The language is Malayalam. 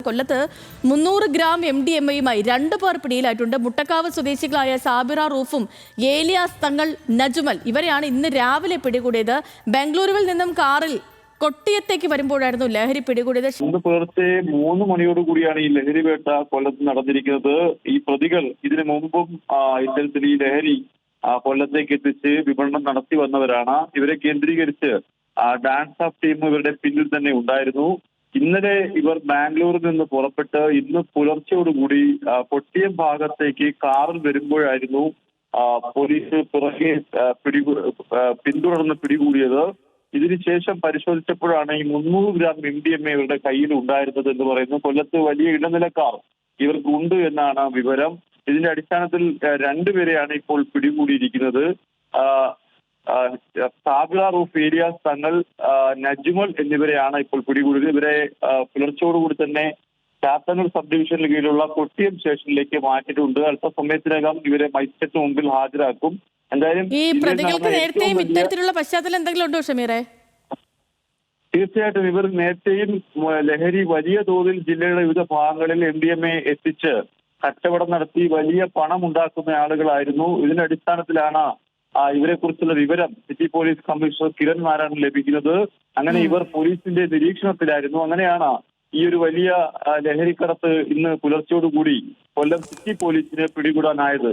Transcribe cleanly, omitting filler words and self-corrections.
കൊല്ലത്ത് 300 ഗ്രാം MDMA-യുമായി 2 പേർ പിടിയിലായിട്ടുണ്ട്. മുട്ടക്കാവ് സ്വദേശികളായ സാബിറ റൂഫും ഏലിയാസ് തങ്ങൾ നജുമൽ ഇവരെയാണ് ഇന്ന് രാവിലെ പിടികൂടിയത്. ബംഗളൂരുവിൽ നിന്നും കാറിൽ കൊട്ടിയത്തേക്ക് വരുമ്പോഴായിരുന്നു ലഹരി പിടികൂടിയത്. ഇന്ന് പുലർച്ചെ 3 മണിയോടുകൂടിയാണ് ഈ ലഹരി വേട്ട കൊല്ലത്ത് നടന്നിരിക്കുന്നത്. ഈ പ്രതികൾ ഇതിനു മുമ്പും ഇത്തരത്തിൽ ഈ ലഹരി കൊല്ലത്തേക്ക് എത്തിച്ച് വിപണനം നടത്തി വന്നവരാണ്. ഇവരെ കേന്ദ്രീകരിച്ച് ഡാൻസ് ഓഫ് ടീം ഇവരുടെ പിന്നിൽ തന്നെ ഉണ്ടായിരുന്നു. ഇന്നലെ ഇവർ ബാംഗ്ലൂരിൽ നിന്ന് പുറപ്പെട്ട് ഇന്ന് പുലർച്ചയോടുകൂടി കൊട്ടിയം ഭാഗത്തേക്ക് കാറിൽ വരുമ്പോഴായിരുന്നു പോലീസ് പുറകെ പിന്തുടർന്ന് പിടികൂടിയത്. ഇതിനുശേഷം പരിശോധിച്ചപ്പോഴാണ് ഈ 300 ഗ്രാം MDMA ഇവരുടെ കയ്യിൽ ഉണ്ടായിരുന്നത് എന്ന് പറയുന്നു. കൊല്ലത്ത് വലിയ ഇടനിലക്കാർ ഇവർക്കുണ്ട് എന്നാണ് വിവരം. ഇതിന്റെ അടിസ്ഥാനത്തിൽ 2 പേരെയാണ് ഇപ്പോൾ പിടികൂടിയിരിക്കുന്നത്. സാബിറ റൂഫ്, ഏലിയാസ് തങ്ങൾ, നജ്മൽ എന്നിവരെയാണ് ഇപ്പോൾ പിടികൂടിയത്. ഇവരെ പുലർച്ചയോടുകൂടി തന്നെ ചാത്തന്നൂർ സബ് ഡിവിഷനിൽ കീഴിലുള്ള കൊട്ടിയം സ്റ്റേഷനിലേക്ക് മാറ്റിയിട്ടുണ്ട്. അല്പസമയത്തിനകം ഇവരെ മജിസ്ട്രേറ്റിന് മുമ്പിൽ ഹാജരാക്കും. എന്തായാലും ഈ പ്രതികൾക്ക് നേരത്തെയും ഇത്തരത്തിലുള്ള പശ്ചാത്തലം എന്തെങ്കിലും ഉണ്ടോ ഷമീറെ? തീർച്ചയായിട്ടും ഇവർ നേരത്തെയും ലഹരി വലിയ തോതിൽ ജില്ലയുടെ വിവിധ ഭാഗങ്ങളിൽ MDMA എത്തിച്ച് കച്ചവടം നടത്തി വലിയ പണം ഉണ്ടാക്കുന്ന ആളുകളായിരുന്നു. ഇതിന്റെ അടിസ്ഥാനത്തിലാണ് ഇവരെ കുറിച്ചുള്ള വിവരം city police commissioner Kiran Narayanan ലഭിക്കുന്നത്. അങ്ങനെ ഇവർ പോലീസിന്റെ നിരീക്ഷണത്തിലായിരുന്നു. അങ്ങനെയാണ് ഈ ഒരു വലിയ ലഹരിക്കടത്ത് ഇന്ന് പുലർച്ചയോടുകൂടി കൊല്ലം സിറ്റി പോലീസിനെ പിടികൂടാനായത്.